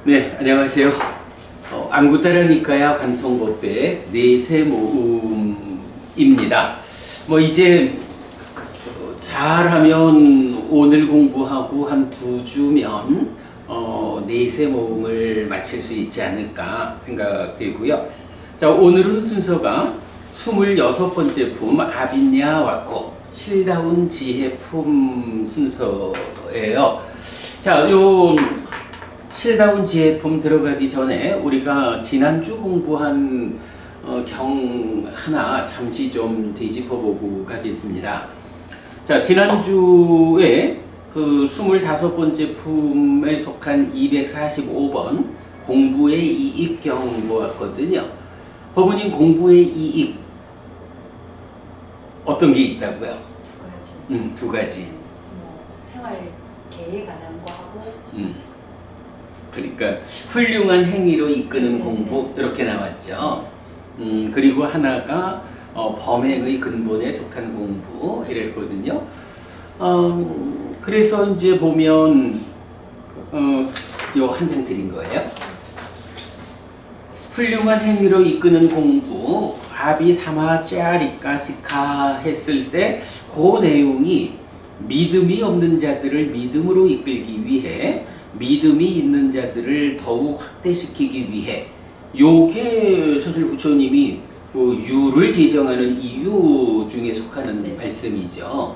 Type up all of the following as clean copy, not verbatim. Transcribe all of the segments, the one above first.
네, 안녕하세요. 안구따라니까야 관통법배 내세 모음입니다. 이제 잘하면 오늘 공부하고 한 2주면 내세 모음을 마칠 수 있지 않을까 생각되고요. 자, 오늘은 순서가 26번째 품 아비냐 왔고 실다운 지혜품 순서예요. 자, 요 실다운 지혜품 들어가기 전에 우리가 지난주 공부한 경 하나 잠시 좀 되짚어보고 가겠습니다. 자, 지난주에 그 25번째 품에 속한 245번 공부의 이익경 보았거든요. 법원님, 공부의 이익 어떤 게 있다고요? 두 가지. 두 가지. 생활 계획 안 한 거 하고. 그러니까 훌륭한 행위로 이끄는 공부 이렇게 나왔죠. 그리고 하나가 범행의 근본에 속한 공부 이랬거든요. 그래서 이제 보면 요 한 장 드린 거예요. 훌륭한 행위로 이끄는 공부 아비 사마 짜리까 시카 했을 때 그 내용이 믿음이 없는 자들을 믿음으로 이끌기 위해 믿음이 있는 자들을 더욱 확대시키기 위해 요게 사실 부처님이 그 유를 제정하는 이유 중에 속하는 말씀이죠.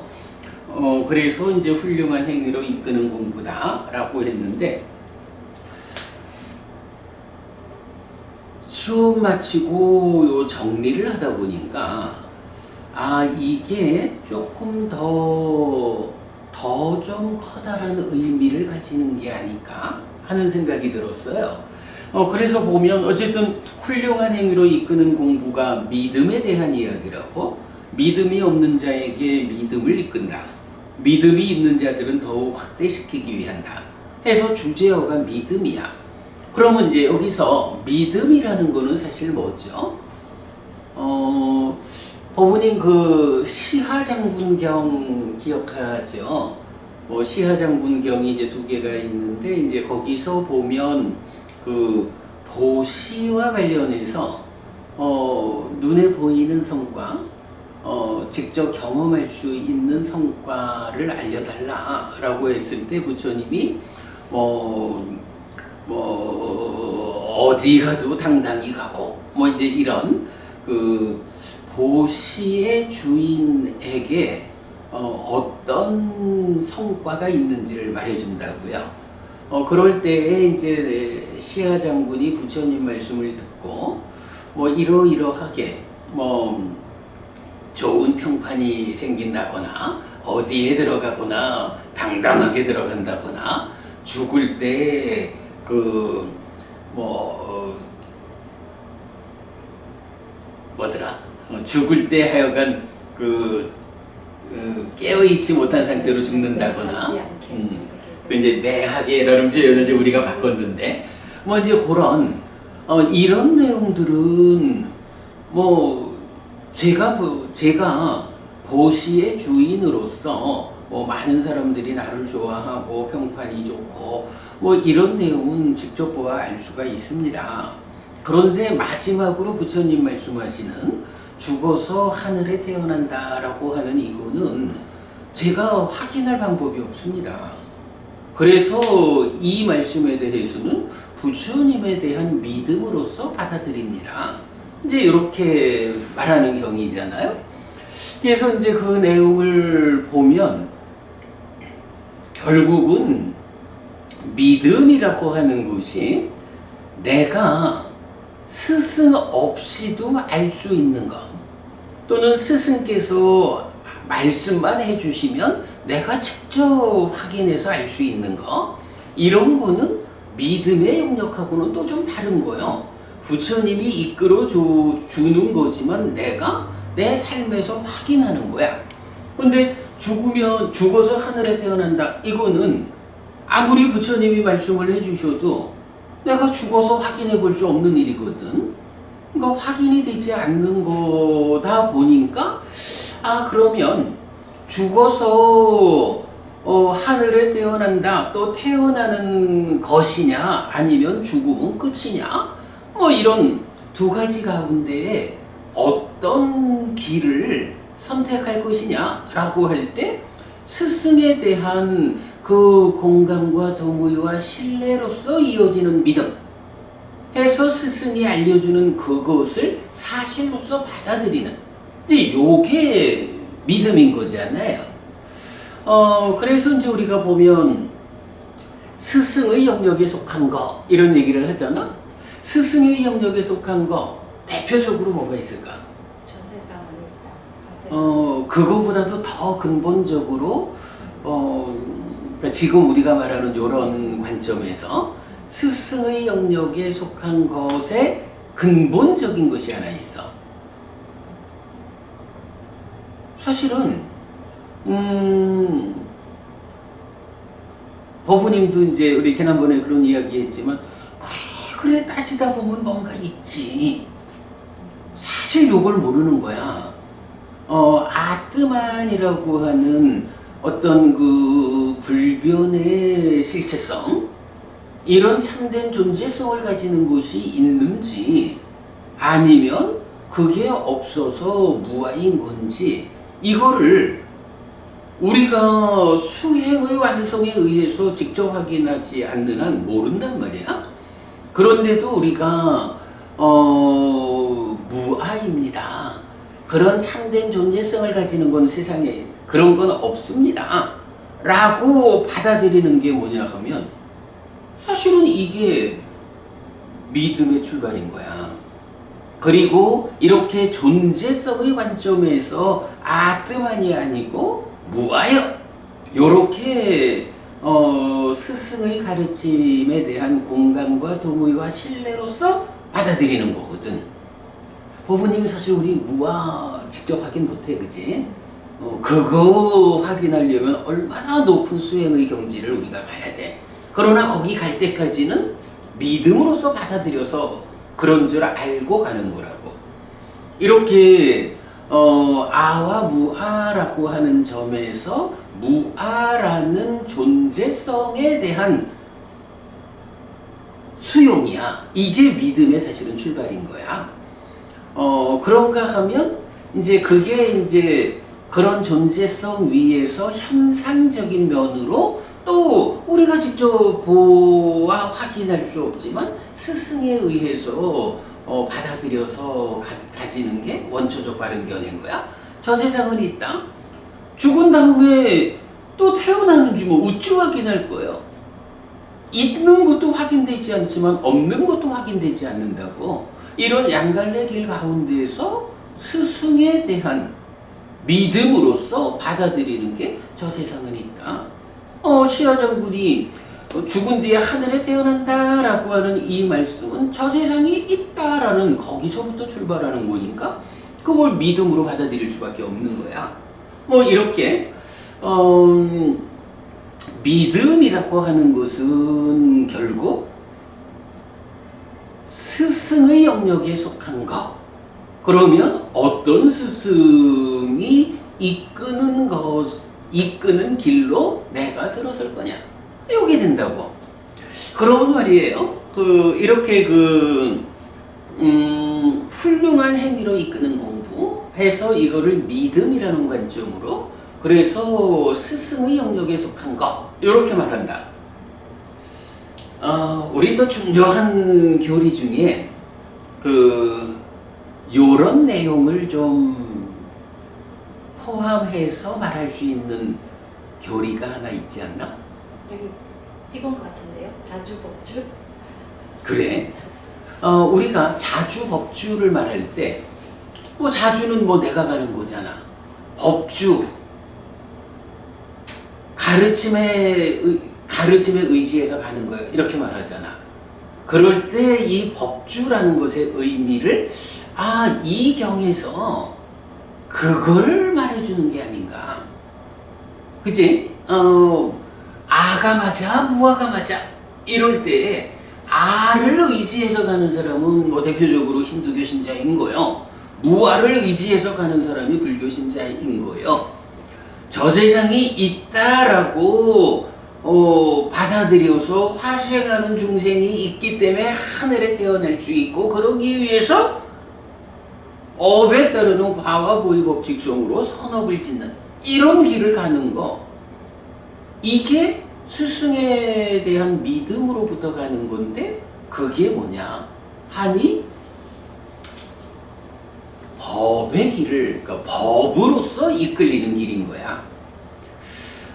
그래서 이제 훌륭한 행위로 이끄는 공부다라고 했는데 수업 마치고 요 정리를 하다 보니까 이게 조금 더 좀 커다란 의미를 가지는 게 아닐까 하는 생각이 들었어요. 그래서 보면 어쨌든 훌륭한 행위로 이끄는 공부가 믿음에 대한 이야기라고, 믿음이 없는 자에게 믿음을 이끈다. 믿음이 있는 자들은 더욱 확대시키기 위한다. 해서 주제어가 믿음이야. 그러면 이제 여기서 믿음이라는 거는 사실 뭐죠? 법원님 그 시하장분경 기억하죠? 시하장분경이 이제 2개가 있는데 이제 거기서 보면 그 보시와 관련해서 눈에 보이는 성과, 직접 경험할 수 있는 성과를 알려달라라고 했을 때 부처님이 어디 가도 당당히 가고 이제 이런 그 보시의 주인에게 어떤 성과가 있는지를 말해준다고요. 그럴 때에 이제 시하 장군이 부처님 말씀을 듣고 이러이러하게 좋은 평판이 생긴다거나 어디에 들어가거나 당당하게 들어간다거나 죽을 때 죽을 때 하여간 깨어있지 못한 상태로 죽는다거나 이제 매하게 이런 표현을 이제 우리가 바꿨는데 이제 그런 이런 내용들은 제가 보시의 주인으로서 많은 사람들이 나를 좋아하고 평판이 좋고 이런 내용은 직접 보아 알 수가 있습니다. 그런데 마지막으로 부처님 말씀하시는 죽어서 하늘에 태어난다라고 하는 이거는 제가 확인할 방법이 없습니다. 그래서 이 말씀에 대해서는 부처님에 대한 믿음으로서 받아들입니다. 이제 이렇게 말하는 경이잖아요. 그래서 이제 그 내용을 보면 결국은 믿음이라고 하는 것이 내가 스승 없이도 알 수 있는 것, 또는 스승께서 말씀만 해주시면 내가 직접 확인해서 알 수 있는 것, 이런 거는 믿음의 영역하고는 또 좀 다른 거예요. 부처님이 이끌어 주는 거지만 내가 내 삶에서 확인하는 거야. 근데 죽어서 하늘에 태어난다, 이거는 아무리 부처님이 말씀을 해주셔도 내가 죽어서 확인해 볼 수 없는 일이거든. 그러니까 확인이 되지 않는 거다 보니까 그러면 죽어서 하늘에 태어난다, 또 태어나는 것이냐, 아니면 죽음은 끝이냐, 뭐 이런 두 가지 가운데 어떤 길을 선택할 것이냐라고 할 때 스승에 대한 그 공감과 동의와 신뢰로서 이어지는 믿음 해서 스승이 알려주는 그것을 사실로서 받아들이는, 이제 요게 믿음인 거잖아요. 그래서 이제 우리가 보면 스승의 영역에 속한 거 이런 얘기를 하잖아. 스승의 영역에 속한 거 대표적으로 뭐가 있을까? 저 세상은 있다. 그거보다도 더 근본적으로 그러니까 지금 우리가 말하는 이런 관점에서 스승의 영역에 속한 것에 근본적인 것이 하나 있어. 사실은 법부님도 이제 우리 지난번에 그런 이야기 했지만 그래 따지다 보면 뭔가 있지. 사실 요걸 모르는 거야. 아트만이라고 하는 어떤 그 불변의 실체성, 이런 참된 존재성을 가지는 것이 있는지 아니면 그게 없어서 무아인 건지, 이거를 우리가 수행의 완성에 의해서 직접 확인하지 않는 한 모른단 말이야. 그런데도 우리가 무아입니다, 그런 참된 존재성을 가지는 건 세상에 그런 건 없습니다 라고 받아들이는 게 뭐냐 하면 사실은 이게 믿음의 출발인 거야. 그리고 이렇게 존재성의 관점에서 아트만이 아니고 무아여, 요렇게 스승의 가르침에 대한 공감과 동의와 신뢰로서 받아들이는 거거든. 법부님이 사실 우리 무아 직접 확인 못해, 그지? 그거 확인하려면 얼마나 높은 수행의 경지를 우리가 가야 돼. 그러나 거기 갈 때까지는 믿음으로서 받아들여서 그런 줄 알고 가는 거라고. 이렇게 아와 무아라고 하는 점에서 무아라는 존재성에 대한 수용이야. 이게 믿음의 사실은 출발인 거야. 그런가 하면 이제 그게 이제 그런 존재성 위에서 현상적인 면으로 또 우리가 직접 보아 확인할 수 없지만 스승에 의해서 받아들여서 가지는 게 원초적 발현견인 거야. 저 세상은 있다. 죽은 다음에 또 태어나는지 뭐 우쭈 확인할 거예요. 있는 것도 확인되지 않지만 없는 것도 확인되지 않는다고. 이런 양갈래 길 가운데에서 스승에 대한 믿음으로써 받아들이는 게 저 세상은 있다. 시아장군이 죽은 뒤에 하늘에 태어난다 라고 하는 이 말씀은 저 세상이 있다라는 거기서부터 출발하는 거니까 그걸 믿음으로 받아들일 수밖에 없는 거야. 뭐 이렇게 믿음이라고 하는 것은 결국 스승의 영역에 속한 것. 그러면 어떤 스승이 이끄는 길로 내가 들어설 거냐, 이게 된다고. 그런 말이에요. 이렇게 훌륭한 행위로 이끄는 공부 해서 이거를 믿음이라는 관점으로, 그래서 스승의 영역에 속한 것, 이렇게 말한다. 우리 또 중요한 교리 중에 요런 내용을 좀 포함해서 말할 수 있는 교리가 하나 있지 않나? 여기 이건 것 같은데요? 자주법주? 그래. 우리가 자주법주를 말할 때, 뭐 자주는 뭐 내가 가는 거잖아. 법주, 가르침에 의지해서 가는 거예요, 이렇게 말하잖아. 그럴 때 이 법주라는 것의 의미를 이 경에서 그걸 말해주는 게 아닌가. 그치? 아가 맞아, 무아가 맞아, 이럴 때 아를 의지해서 가는 사람은 뭐 대표적으로 힌두교 신자인 거요. 무아를 의지해서 가는 사람이 불교 신자인 거요. 저 세상이 있다라고 받아들여서 화생하는 중생이 있기 때문에 하늘에 태어날 수 있고, 그러기 위해서 업에 따르는 과와 보의 법칙성으로 선업을 짓는 이런 길을 가는 거, 이게 스승에 대한 믿음으로부터 가는 건데, 그게 뭐냐 하니 법의 길을, 그러니까 법으로서 이끌리는 길인 거야.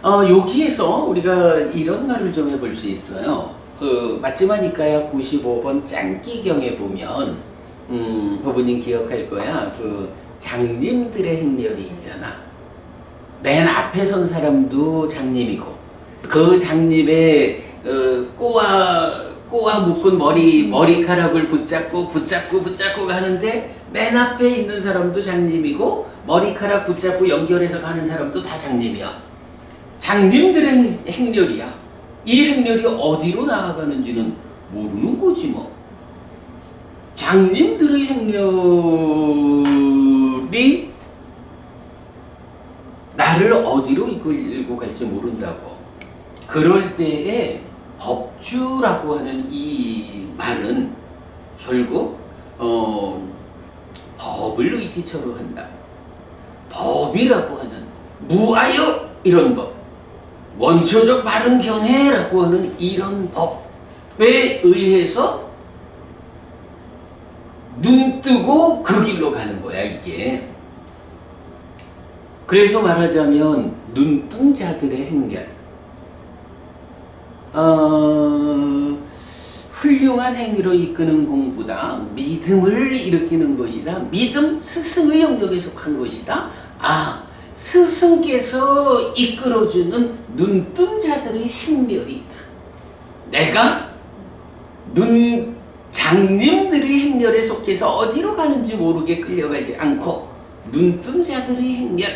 여기에서 우리가 이런 말을 좀 해볼 수 있어요. 그 맞지마니까야 95번 짱기경에 보면 법부님 기억할 거야. 그 장님들의 행렬이 있잖아. 맨 앞에 선 사람도 장님이고, 그 장님의 꼬아 묶은 머리카락을 붙잡고 가는데, 맨 앞에 있는 사람도 장님이고 머리카락 붙잡고 연결해서 가는 사람도 다 장님이야. 장님들의 행렬이야. 이 행렬이 어디로 나아가는지는 모르는 거지 뭐. 장님들의 행렬이 나를 어디로 이끌고 갈지 모른다고. 그럴 때에 법주라고 하는 이 말은 결국 법을 의지처로 한다. 법이라고 하는 무아여 이런 법, 원초적 바른 견해라고 하는 이런 법에 의해서 눈 뜨고 그 길로 가는 거야, 이게. 그래서 말하자면 눈뜬 자들의 행렬, 훌륭한 행위로 이끄는 공부다. 믿음을 일으키는 것이다. 믿음, 스승의 영역에 속한 것이다. 스승께서 이끌어주는 눈뜬 자들의 행렬이 있다. 내가 장님들의 행렬에 속해서 어디로 가는지 모르게 끌려가지 않고 눈뜬 자들의 행렬,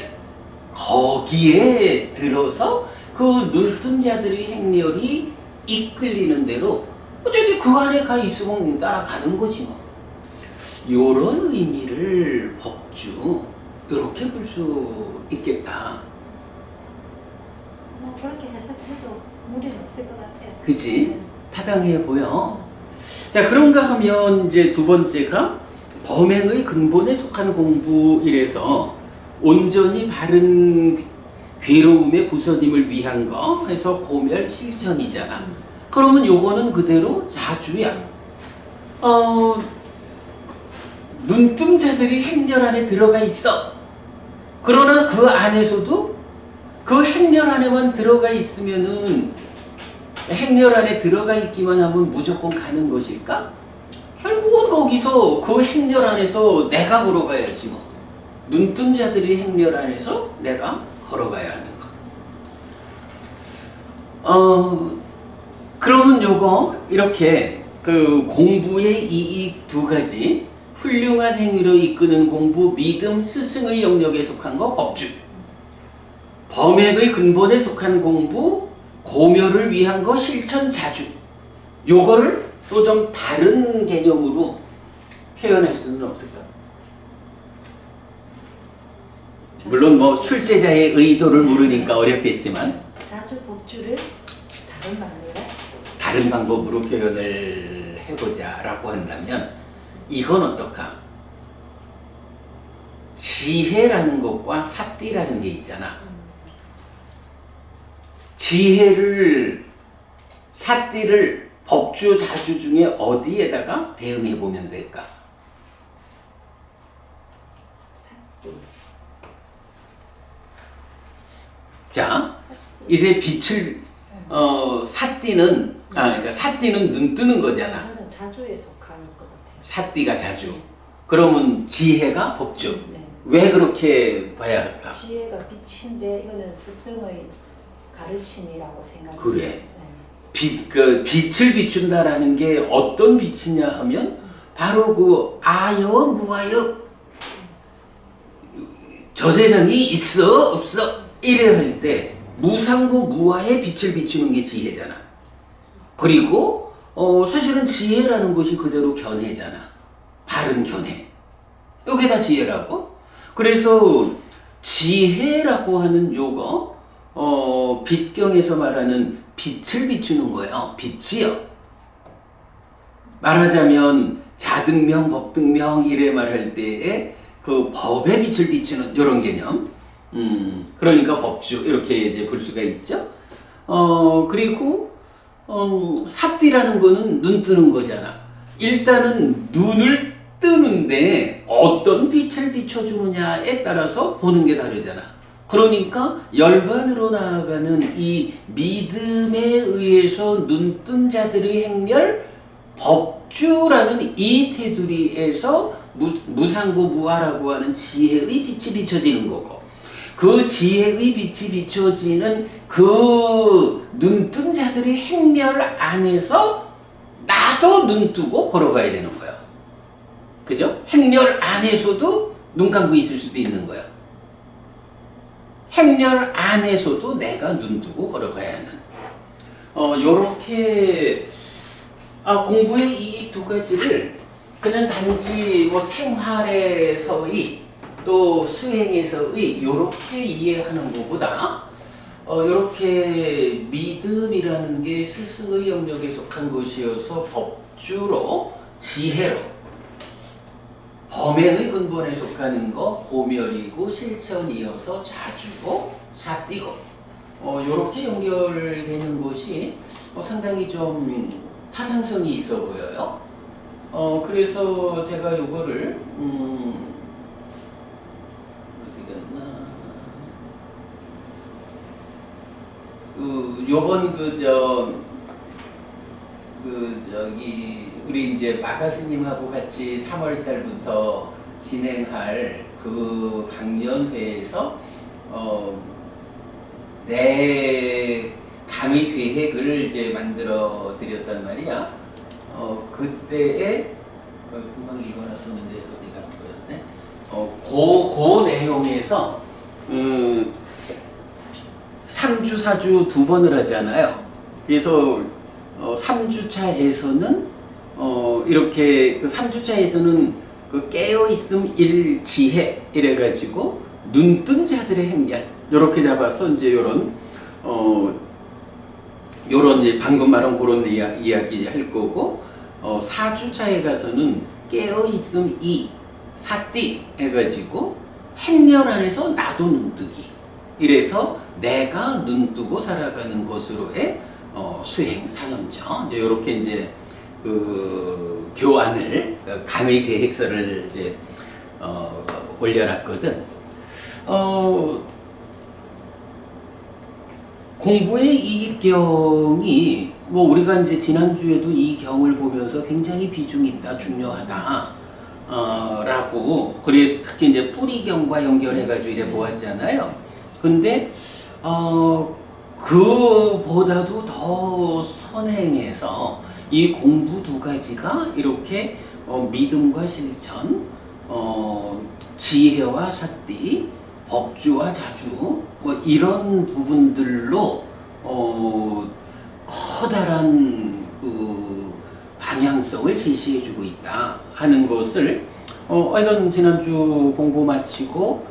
거기에 들어서 그 눈뜬 자들의 행렬이 이끌리는 대로 어쨌든 그 안에 가 있으면 따라가는 거지 뭐. 요런 의미를 법주, 이렇게 볼 수 있겠다. 뭐 그렇게 해석해도 무리는 없을 것 같아요. 그지? 네. 타당해 보여. 자, 그런가 하면 이제 두 번째가 범행의 근본에 속한 공부 이래서 온전히 바른 괴로움의 부서짐을 위한 거 해서 고멸 실천이잖아. 그러면 요거는 그대로 자주야. 눈뜬자들이 행렬 안에 들어가 있어. 그러나 그 안에서도 그 행렬 안에만 들어가 있으면은, 행렬 안에 들어가 있기만 하면 무조건 가는 것일까? 결국은 거기서 그 행렬 안에서 내가 걸어가야지 뭐. 눈뜬자들이 행렬 안에서 내가 걸어가야 하는 거. 그러면 요거 이렇게 그 공부의 이 두 가지, 훌륭한 행위로 이끄는 공부, 믿음, 스승의 영역에 속한 거 법주, 범행의 근본에 속한 공부, 고멸을 위한 거 실천 자주, 요거를 또 좀 다른 개념으로 표현할 수는 없을까? 물론 뭐 출제자의 의도를 모르니까 어렵겠지만 자주 법주를 다른 방법으로 다른 방법으로 표현을 해보자 라고 한다면 이건 어떨까? 지혜라는 것과 사띠라는 게 있잖아. 지혜를, 사띠를 법주, 자주 중에 어디에다가 대응해 보면 될까? 자, 이제 빛을 사띠는 그러니까 사띠는 눈 뜨는 거잖아. 저는 자주에 속할 것 같아요. 사띠가 자주. 그러면 지혜가 법주. 네. 왜 그렇게 봐야 할까? 지혜가 빛인데 이거는 스승의 가르침이라고 생각합니다. 그래. 네. 빛을 비춘다라는 게 어떤 빛이냐 하면 바로 그 아여 무아여, 저 세상이 있어 없어 이래 할 때 무상고 무아의 빛을 비추는 게 지혜잖아. 그리고 사실은 지혜라는 것이 그대로 견해잖아. 바른 견해. 이게 다 지혜라고. 그래서 지혜라고 하는 요거 빛경에서 말하는 빛을 비추는 거예요. 빛이요. 말하자면 자등명, 법등명 이래 말할 때에 그 법의 빛을 비추는 이런 개념. 그러니까 법주 이렇게 이제 볼 수가 있죠. 그리고 삿띠라는 거는 눈 뜨는 거잖아. 일단은 눈을 뜨는데 어떤 빛을 비춰주느냐에 따라서 보는 게 다르잖아. 그러니까 열반으로 나아가는 이 믿음에 의해서 눈뜬 자들의 행렬 법주라는 이 테두리에서 무상고 무아라고 하는 지혜의 빛이 비춰지는 거고, 그 지혜의 빛이 비춰지는 그 눈뜬 자들의 행렬 안에서 나도 눈 뜨고 걸어가야 되는 거야. 그죠? 행렬 안에서도 눈 감고 있을 수도 있는 거야. 행렬 안에서도 내가 눈 뜨고 걸어가야 하는. 요렇게 공부의 이 두 가지를 그냥 단지 뭐 생활에서의 또 수행에서의 요렇게 이해하는 것보다 요렇게 믿음이라는 게 스승의 영역에 속한 것이어서 법주로 지혜로 범행의 근본에 속하는 거 고멸이고 실천이어서 자주고 삿띠고 요렇게 연결되는 것이 상당히 좀 타당성이 있어 보여요. 그래서 제가 요거를 어디 갔나? 요번 저기 우리 이제 마가 스님하고 같이 3월 달부터 진행할 그 강연회에서 내 강의 계획을 이제 만들어 드렸단 말이야. 그때에 금방 읽어놨었는데 어디가 버렸네. 그 내용에서 3주, 4주 두 번을 하잖아요. 그래서 3주차에서는 이렇게 그 3주차에서는 그 깨어있음 일지혜 이래가지고 눈뜬 자들의 행렬 이렇게 잡아서 이제 요런 이제 방금 말한 그런 이야기 할 거고 4주차에 가서는 깨어있음 이 삿띠 해가지고 행렬 안에서 나도 눈뜨기 이래서 내가 눈뜨고 살아가는 것으로의 수행 사념죠. 이제 이렇게 이제 그 교환을 강의 계획서를 이제 올려놨거든. 공부의 이 경이 뭐 우리가 이제 지난주에도 이 경을 보면서 굉장히 비중이 있다, 중요하다. 라고 그래서 특히 이제 뿌리경과 연결해가지고 이래 보았잖아요. 근데 그보다도 더 선행해서 이 공부 두 가지가 이렇게 믿음과 실천, 지혜와 삿띠, 법주와 자주 뭐 이런 부분들로 커다란 그 방향성을 제시해주고 있다 하는 것을 이건 지난주 공부 마치고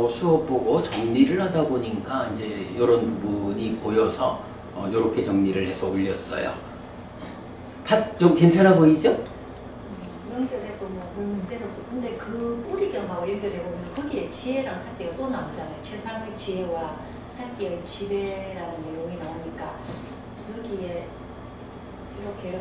수업 보고 정리를 하다 보니까 이제 이런 부분이 보여서 이렇게 정리를 해서 올렸어요. 다 좀 괜찮아 보이죠? 연결해도 뭐 문제는 없어. 근데 그 뿌리경하고 연결해 보면 거기에 지혜랑 삿띠가 또 나오잖아요. 최상의 지혜와 삿띠의 지배라는 내용이 나오니까 여기에 이렇게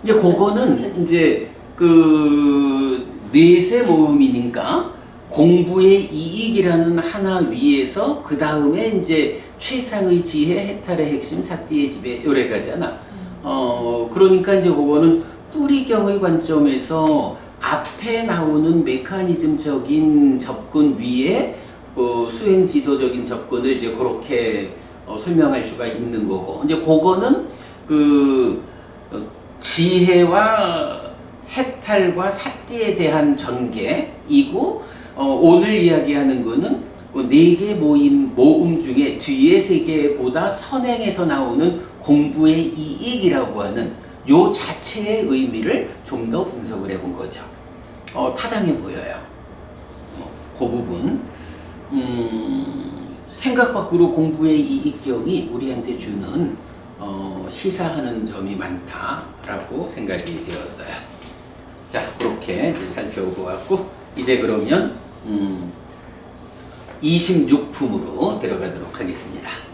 이제 그거는 이제 그 넷의 모음이니까 공부의 이익이라는 하나 위에서 그 다음에 이제 최상의 지혜, 해탈의 핵심, 삿띠의 지배 요래 가잖아. 그러니까 이제 그거는 뿌리경의 관점에서 앞에 나오는 메커니즘적인 접근 위에 수행 지도적인 접근을 이제 그렇게 설명할 수가 있는 거고, 이제 그거는 그 지혜와 해탈과 삿띠에 대한 전개이고, 오늘 이야기하는 거는 네 개 모음 중에 뒤에 세 개보다 선행해서 나오는 공부의 이익이라고 하는 요 자체의 의미를 좀 더 분석을 해본 거죠. 타당해 보여요. 그 부분. 생각 밖으로 공부의 이 입경이 우리한테 주는 시사하는 점이 많다라고 생각이 되었어요. 자, 그렇게 이제 살펴보았고 이제 그러면 26품으로 들어가도록 하겠습니다.